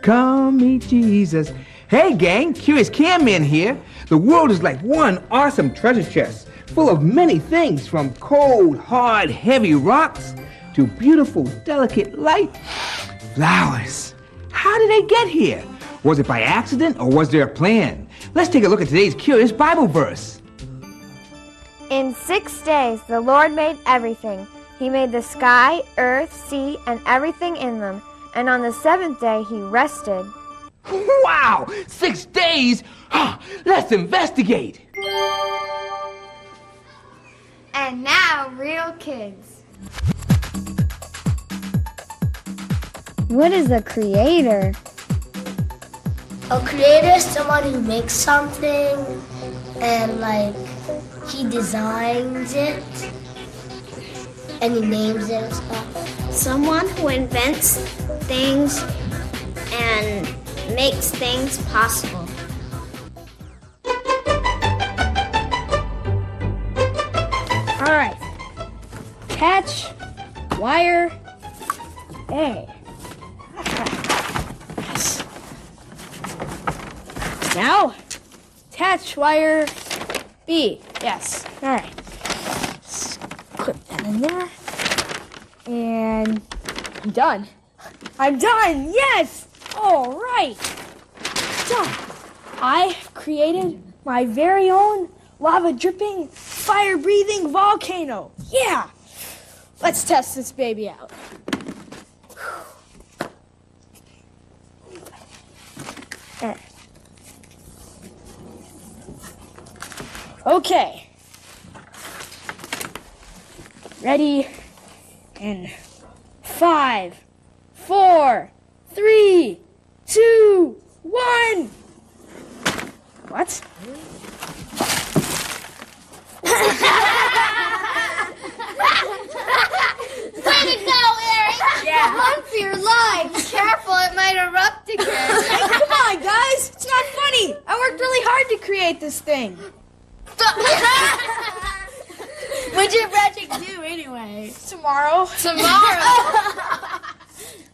Come meet Jesus. Hey gang, Curious Camman here. The world is like one awesome treasure chest, full of many things from cold, hard, heavy rocks to beautiful, delicate, light flowers. How did they get here? Was it by accident or was there a plan? Let's take a look at today's curious Bible verse. In 6 days the Lord made everything. He made the sky, earth, sea, and everything in them. And on the seventh day he rested. Wow! 6 days? Let's investigate! And now, real kids. What is a creator? A creator is someone who makes something and he designs it and he names it and stuff. Someone who invents things and makes things possible. All right. Catch, wire, A. Yes. Now, attach wire B. Yes. All right. Let's clip that in there. And I'm done. I'm done. Yes. All right. Done. I've created my very own lava-dripping, fire-breathing volcano. Yeah. Let's test this baby out. All right. Okay. Ready? In 5, 4, 3, 2, 1. What? Way to go, Eric! Yeah. Run for your life! Careful, it might erupt again. Hey, come on, guys. It's not funny. I worked really hard to create this thing. When's your project due, anyway? Tomorrow. Tomorrow.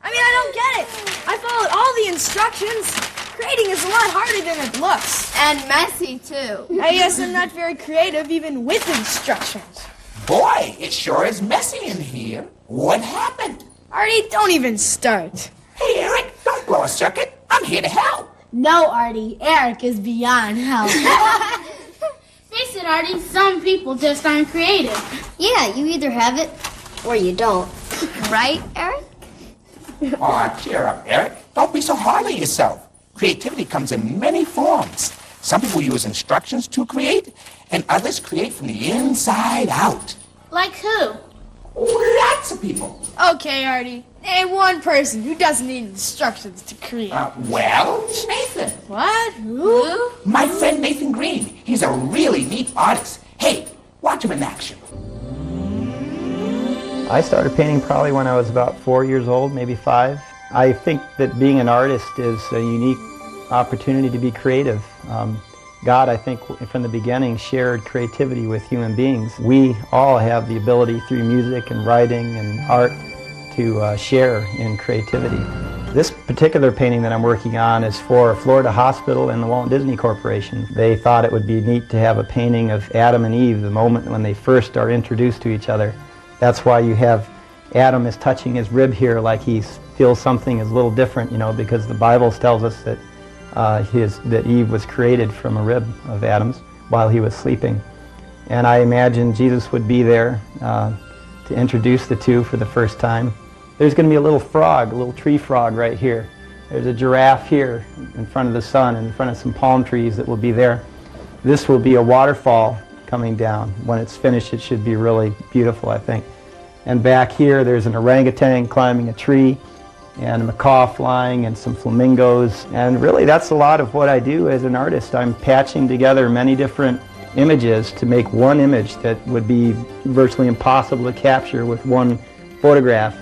I mean, I don't get it. I followed all the instructions. Creating is a lot harder than it looks. And messy, too. I guess I'm not very creative even with instructions. Boy, it sure is messy in here. What happened? Artie, don't even start. Hey, Eric, don't blow a circuit. I'm here to help. No, Artie. Eric is beyond help. Face it, Artie, some people just aren't creative. Yeah, you either have it or you don't. Right, Eric? Aw, cheer up, Eric. Don't be so hard on yourself. Creativity comes in many forms. Some people use instructions to create, and others create from the inside out. Like who? Lots of people. Okay, Artie. Name one person who doesn't need instructions to create. Well, Nathan. What? Who? My friend Nathan Green. He's a really neat artist. Hey, watch him in action. I started painting probably when I was about 4 years old, maybe 5. I think that being an artist is a unique opportunity to be creative. God, I think, from the beginning shared creativity with human beings. We all have the ability through music and writing and art to share in creativity. This particular painting that I'm working on is for Florida Hospital and the Walt Disney Corporation. They thought it would be neat to have a painting of Adam and Eve, the moment when they first are introduced to each other. That's why you have Adam is touching his rib here like he feels something is a little different, you know, because the Bible tells us that that Eve was created from a rib of Adam's while he was sleeping. And I imagine Jesus would be there to introduce the two for the first time. There's going to be a little frog, a little tree frog right here. There's a giraffe here in front of the sun, in front of some palm trees that will be there. This will be a waterfall coming down. When it's finished, it should be really beautiful, I think. And back here, there's an orangutan climbing a tree, and a macaw flying, and some flamingos. And really, that's a lot of what I do as an artist. I'm patching together many different images to make one image that would be virtually impossible to capture with one photograph.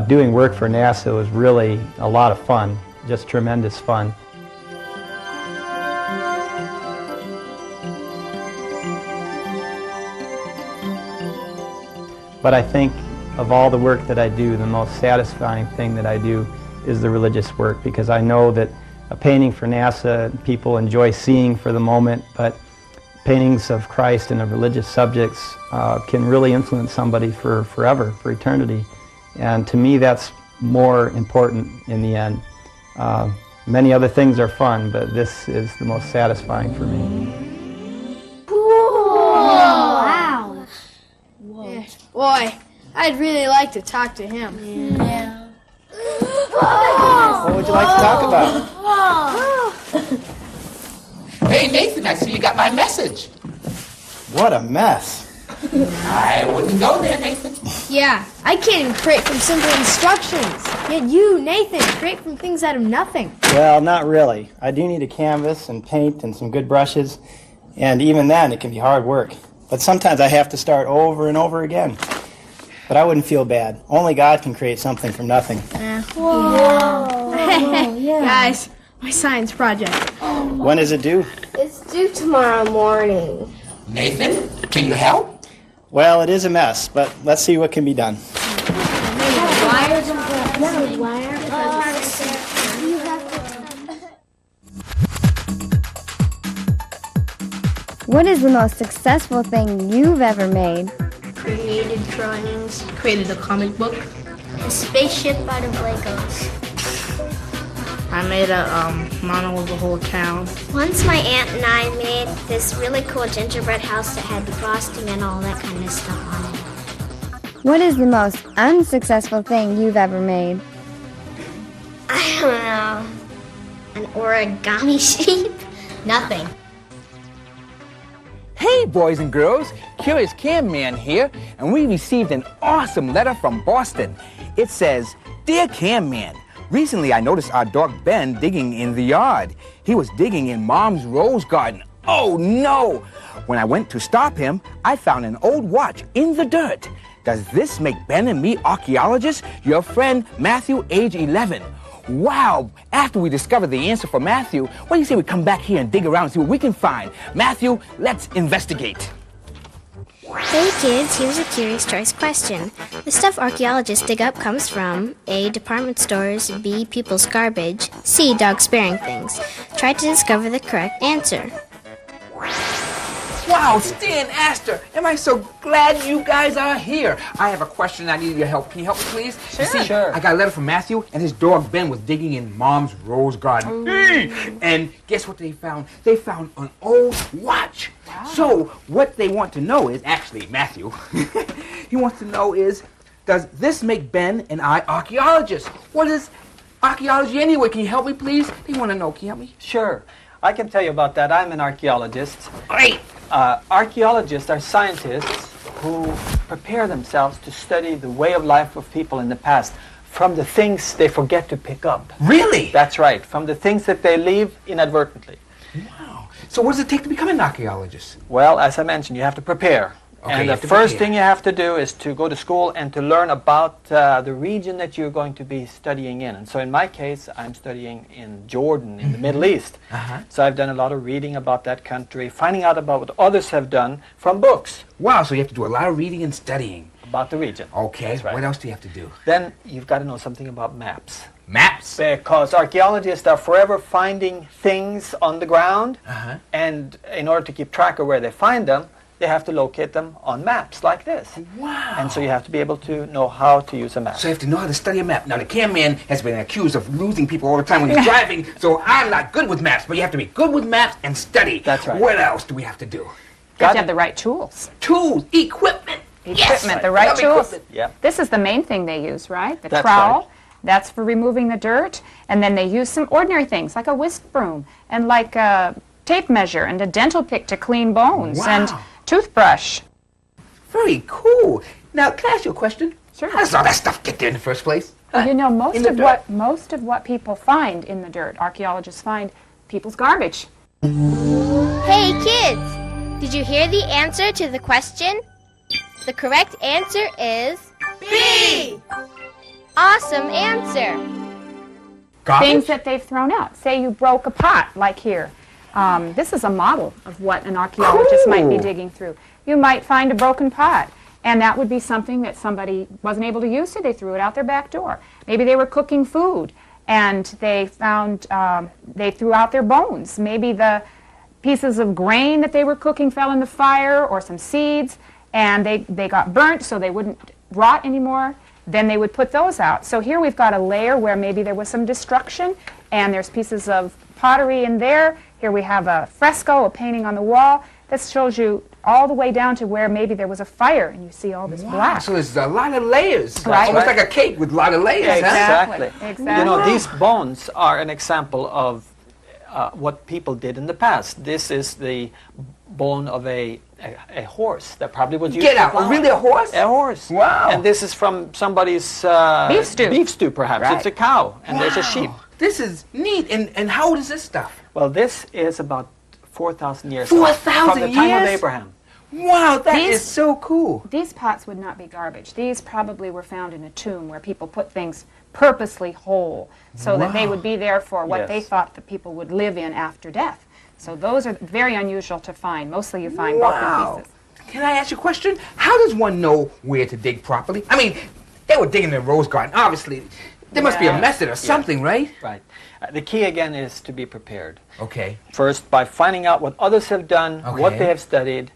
Doing work for NASA was really a lot of fun, just tremendous fun. But I think of all the work that I do, the most satisfying thing that I do is the religious work, because I know that a painting for NASA people enjoy seeing for the moment, but paintings of Christ and of religious subjects can really influence somebody for forever, for eternity. And to me, that's more important in the end. Many other things are fun, but this is the most satisfying for me. Wow. Yeah. Boy, I'd really like to talk to him. Yeah. What would you like to talk about? Hey, Nathan, I see you got my message. What a mess. I wouldn't go there, Nathan. Yeah, I can't even create from simple instructions. Yet you, Nathan, create from things out of nothing. Well, not really. I do need a canvas and paint and some good brushes, and even then it can be hard work. But sometimes I have to start over and over again. But I wouldn't feel bad. Only God can create something from nothing. Guys, my science project. When is it due? It's due tomorrow morning. Nathan, can you help? Well, it is a mess, but let's see what can be done. What is the most successful thing you've ever made? Created drawings. Created a comic book. A spaceship out of Legos. I made a model of the whole town. Once my aunt and I made this really cool gingerbread house that had the frosting and all that kind of stuff on it. What is the most unsuccessful thing you've ever made? I don't know. An origami sheep? Nothing. Hey, boys and girls, Curious Cam Man here, and we received an awesome letter from Boston. It says, "Dear Cam Man, recently I noticed our dog Ben digging in the yard. He was digging in Mom's rose garden. Oh no! When I went to stop him, I found an old watch in the dirt. Does this make Ben and me archaeologists? Your friend Matthew, age 11. Wow, after we discover the answer for Matthew, what do you say we come back here and dig around and see what we can find? Matthew, let's investigate." Hey kids, here's a Curious Choice question. The stuff archaeologists dig up comes from A. Department stores, B. People's garbage, C. Dog sparing things. Try to discover the correct answer. Wow, Stan, Astor, am I so glad you guys are here. I have a question. I need your help. Can you help me, please? Sure. I got a letter from Matthew, and his dog Ben was digging in Mom's rose garden. And guess what they found? They found an old watch. Wow. So what they want to know is, actually, Matthew, he wants to know is, does this make Ben and I archaeologists? What is archaeology anyway? Can you help me, please? They want to know. Can you help me? Sure. I can tell you about that. I'm an archaeologist. Great. Archaeologists are scientists who prepare themselves to study the way of life of people in the past from the things they forget to pick up. Really? That's right, from the things that they leave inadvertently. Wow. So what does it take to become an archaeologist? Well, as I mentioned, you have to prepare. Okay, and the first thing you have to do is to go to school and to learn about the region that you're going to be studying in. And so in my case, I'm studying in Jordan, in the Middle East. So I've done a lot of reading about that country, finding out about what others have done from books. Wow, so you have to do a lot of reading and studying. About the region. Okay, That's right. What else do you have to do? Then you've got to know something about maps. Maps? Because archaeologists are forever finding things on the ground, and in order to keep track of where they find them, they have to locate them on maps like this. Wow. And so you have to be able to know how to use a map. So you have to know how to study a map. Now, the Cam Man has been accused of losing people all the time when he's driving, so I'm not good with maps, but you have to be good with maps and study. That's right. What else do we have to do? You have to have the right tools. Tools, equipment. Equipment, the right tools. Yeah. This is the main thing they use, right? The That's trowel. right. That's for removing the dirt. And then they use some ordinary things like a whisk broom and like a tape measure and a dental pick to clean bones and toothbrush. Very cool. Now, can I ask you a question? Sure. How does all that stuff get there in the first place? Well, you know, most In the of what people find in the dirt, archaeologists find people's garbage. Hey kids, did you hear the answer to the question? The correct answer is B! Awesome answer. Garbage? Things that they've thrown out. Say you broke a pot, like here. This is a model of what an archaeologist might be digging through. You might find a broken pot, and that would be something that somebody wasn't able to use, so they threw it out their back door. Maybe they were cooking food, and they found, they threw out their bones. Maybe the pieces of grain that they were cooking fell in the fire, or some seeds, and they got burnt so they wouldn't rot anymore. Then they would put those out. So here we've got a layer where maybe there was some destruction, and there's pieces of pottery in there. Here we have a fresco, a painting on the wall. This shows you all the way down to where maybe there was a fire, and you see all this black. So there's a lot of layers. Right. Almost like a cake with a lot of layers. Exactly. Huh? Exactly. You know, these bones are an example of what people did in the past. This is the bone of a horse that probably was used. Get out! for Really, a horse? A horse. Wow. And this is from somebody's beef stew. Beef stew, perhaps. Right. It's a cow, and there's a sheep. This is neat. And how old is this stuff? Well, this is about 4,000 years 4,000 from the time of years? Abraham. Wow, that These- is so cool. These pots would not be garbage. These probably were found in a tomb where people put things purposely whole so that they would be there for what they Yes. thought the people would live in after death. So those are very unusual to find. Mostly you find Wow. broken pieces. Can I ask you a question? How does one know where to dig properly? I mean, they were digging in a rose garden. Obviously, there must be a Yeah. method or something, right? Right. The key again is to be prepared. Okay. First, by finding out what others have done, what Okay. they have studied,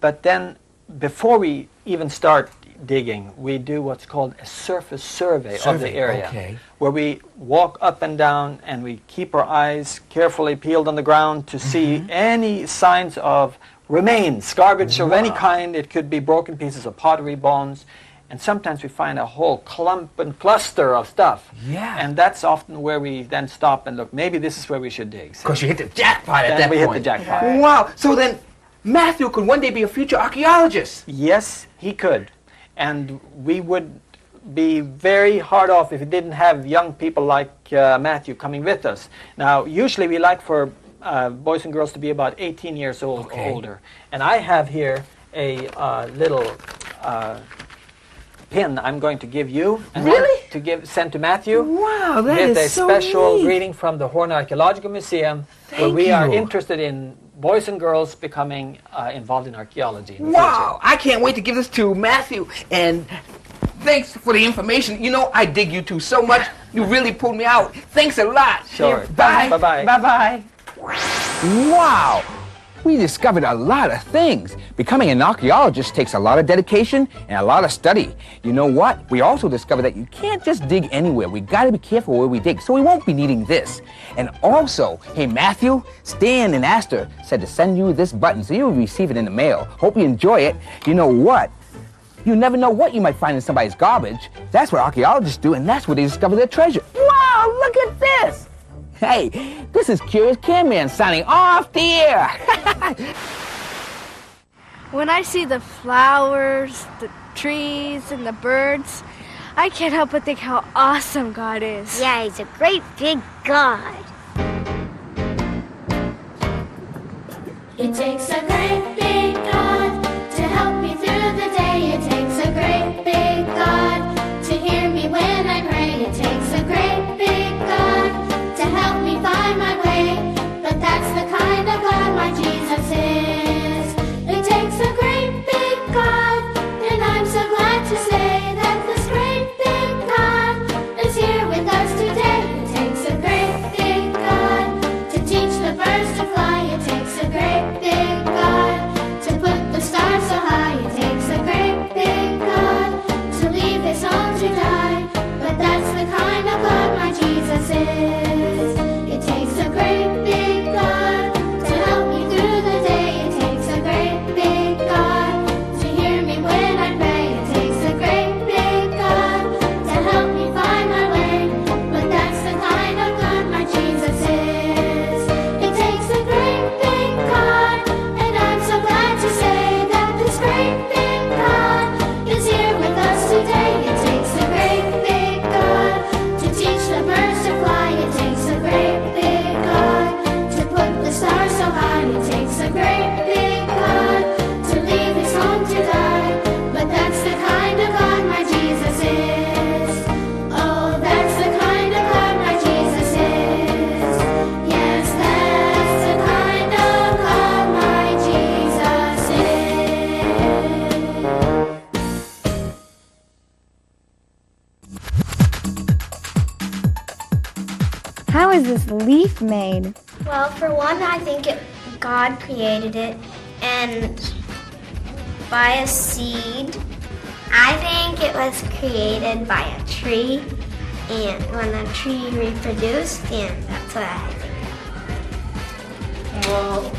but then before we even start digging, we do what's called a surface survey of the area, okay. where we walk up and down and we keep our eyes carefully peeled on the ground to see any signs of remains, garbage of any kind. It could be broken pieces of pottery, bones, and sometimes we find a whole clump and cluster of stuff. Yeah. And that's often where we then stop and look, maybe this is where we should dig. Because you hit the jackpot at Then that we point. hit the jackpot. Wow. So then, Matthew could one day be a future archaeologist. Yes, he could. And we would be very hard off if we didn't have young people like Matthew coming with us. Now, usually we like for boys and girls to be about 18 years old or older. And I have here a little pin I'm going to give you. And Really? to send to Matthew. Wow, that with is a so special neat. greeting from the Horn Archaeological Museum, where Thank we are you. interested in boys and girls becoming involved in archaeology in the Wow. I can't wait to give this to Matthew. And thanks for the information. You know, I dig you two so much. You really pulled me out. Thanks a lot. Sure. Bye. Bye-bye. Bye-bye. Wow! We discovered a lot of things. Becoming an archaeologist takes a lot of dedication and a lot of study. You know what? We also discovered that you can't just dig anywhere. We gotta be careful where we dig, so we won't be needing this. And also, hey Matthew, Stan and Astor said to send you this button so you'll receive it in the mail. Hope you enjoy it. You know what? You never know what you might find in somebody's garbage. That's what archaeologists do, and that's where they discover their treasure. Wow, look at this! Hey, this is Curious Cameraman signing off the air. When I see the flowers, the trees, and the birds, I can't help but think how awesome God is. Yeah, he's a great big God. It takes a great big God to help me through the day. It takes a great big God to hear me when I pray. It takes a great big God to help me find my way. But that's the kind of God my Jesus is. It takes a great big God, and I'm so glad to say that this great big God is here with us today. It takes a great big God to teach the birds to fly. It takes a great big God to put the stars so high. It takes a great big God to leave his home to die. But that's the kind of God my Jesus is. It takes a great big God to help me through the day. It takes a great big God to hear me when I pray. It takes a great big God to help me find my way. But that's the kind of God my Jesus is. It takes a great big God, and I'm so glad to say that this great big God is here with us today. It takes a great big God to teach the birds to fly. It takes a great big God to put the stars so high. It takes a great big God to leave his home to die. But that's the kind of God my Jesus is. Oh, that's the kind of God my Jesus is. Yes, that's the kind of God my Jesus is. is this leaf made? Well, for one, I think God created it, and by a seed. I think it was created by a tree, and when the tree reproduced, and that's what I think. Well,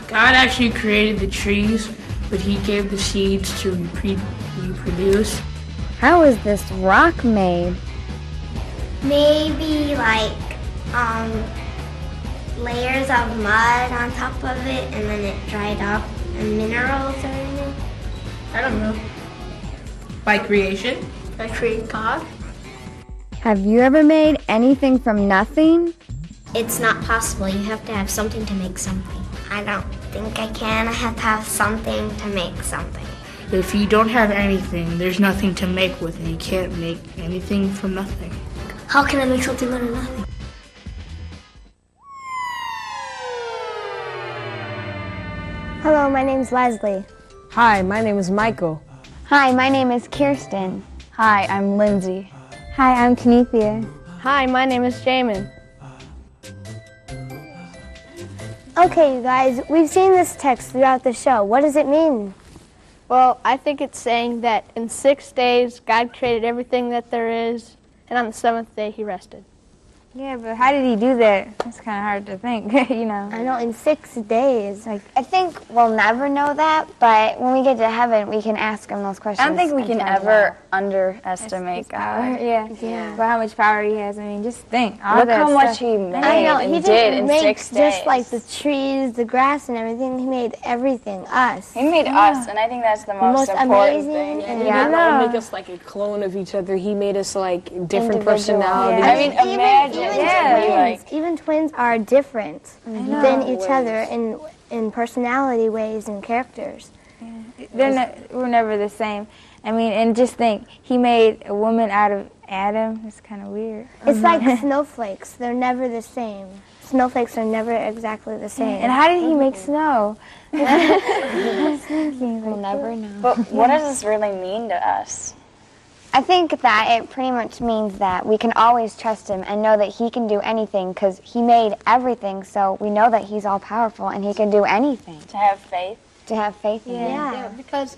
God actually created the trees, but he gave the seeds to reproduce. How is this rock made? Maybe like layers of mud on top of it, and then it dried up, and minerals are in it. I don't know. By creation? By creating God. Have you ever made anything from nothing? It's not possible. You have to have something to make something. I don't think I can. I have to have something to make something. If you don't have anything, there's nothing to make with, and you can't make anything from nothing. How can I make something out of nothing? Hello, my name's Leslie. Hi, my name is Michael. Hi, my name is Kirsten. Hi, I'm Lindsay. Hi, I'm Kenethia. Hi, my name is Jamin. Okay, you guys, we've seen this text throughout the show. What does it mean? Well, I think it's saying that in 6 days, God created everything that there is, and on the 7th day, he rested. Yeah, but how did he do that? It's kind of hard to think, you know. I know, in 6 days. I think we'll never know that, but when we get to heaven, we can ask him those questions. I don't think we can ever underestimate God. Yeah. But how much power he has. I mean, just think. Look how much he made and did in 6 days. Just like the trees, the grass, and everything. He made everything, us. He made us, and I think that's the most important thing. He didn't make us like a clone of each other. He made us like different personalities. I mean, imagine. Even twins are different than each other in personality ways and characters. We're never the same. I mean, and just think, he made a woman out of Adam. It's kind of weird. It's like snowflakes. They're never the same. Snowflakes are never exactly the same. And how did he make snow? We'll never know. But what does this really mean to us? I think that it pretty much means that we can always trust him and know that he can do anything because he made everything, so we know that he's all-powerful and he can do anything. To have faith? To have faith in him. Yeah, because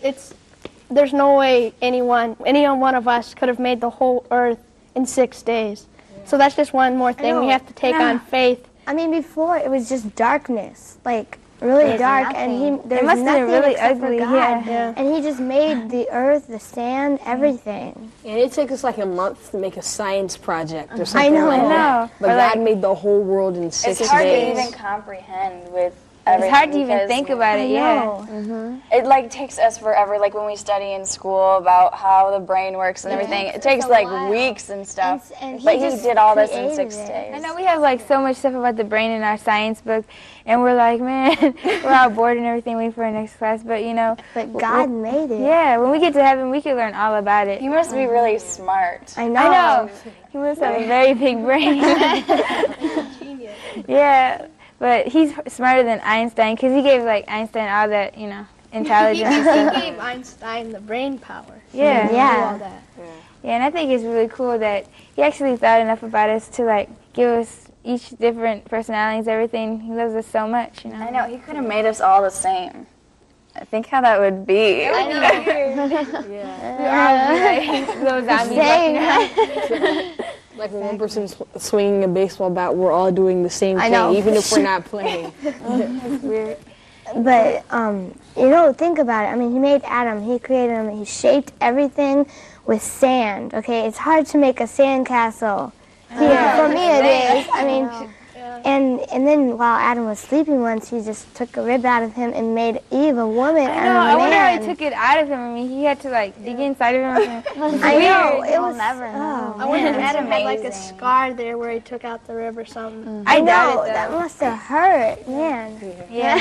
there's no way any one of us could have made the whole earth in 6 days. So that's just one more thing we have to take on faith. I mean, before it was just darkness, like really dark, and there's it must have been really except ugly. for God. And he just made the earth, the sand, everything. And it took us like a month to make a science project or something. I know. But God made the whole world in 6 days. It's hard to even comprehend with everything. It's hard to even think about it, It like takes us forever, like when we study in school about how the brain works and everything. It takes like weeks and stuff. But he did all this in 6 days. I know we have like so much stuff about the brain in our science book, and we're like, man, we're all bored and everything waiting for our next class. But you know, God made it. Yeah, when we get to heaven, we can learn all about it. He must be really smart. I know. He must have a very big brain. Yeah. But he's smarter than Einstein because he gave like Einstein all that, you know, intelligence. He gave Einstein the brain power. Yeah. Do all that. Yeah, and I think it's really cool that he actually thought enough about us to like give us each different personalities, everything. He loves us so much, you know. I know, he could have made us all the same. I think how that would be. I know. Those Like when one person's swinging a baseball bat, we're all doing the same thing, even if we're not playing. That's weird. But, think about it. I mean, he made Adam. He created him. He shaped everything with sand, okay? It's hard to make a sand castle. For me it is. I mean, and then while Adam was sleeping once, he just took a rib out of him and made Eve a woman and a man. I wonder how he took it out of him. I mean, he had to like dig inside of him. I know. It was never know. I wonder if Adam had like a scar there where he took out the rib or something. I know. That must have hurt, man. Yeah.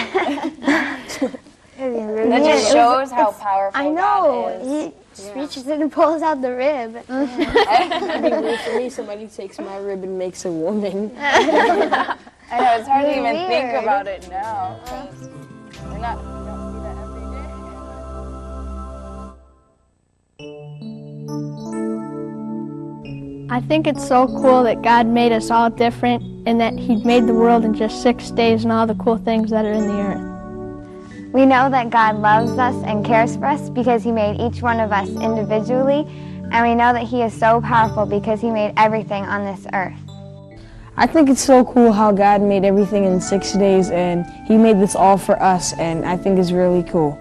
That just shows how powerful God is. He reaches in and pulls out the rib. That'd be weird for me. Somebody takes my rib and makes a woman. I know, it's hard to even think about it now. We don't see that every day. I think it's so cool that God made us all different and that he made the world in just 6 days and all the cool things that are in the earth. We know that God loves us and cares for us because he made each one of us individually, and we know that he is so powerful because he made everything on this earth. I think it's so cool how God made everything in 6 days, and he made this all for us, and I think it's really cool.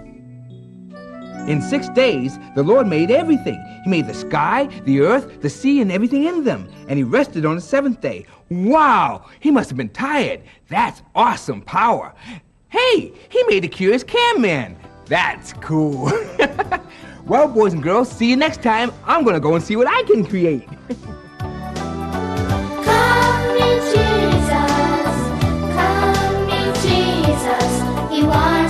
In 6 days, the Lord made everything. He made the sky, the earth, the sea, and everything in them. And he rested on the seventh day. Wow! He must have been tired. That's awesome power. Hey, he made the Curious Can Man. That's cool. Well, boys and girls, see you next time. I'm going to go and see what I can create. Come meet Jesus. Come meet Jesus. He wants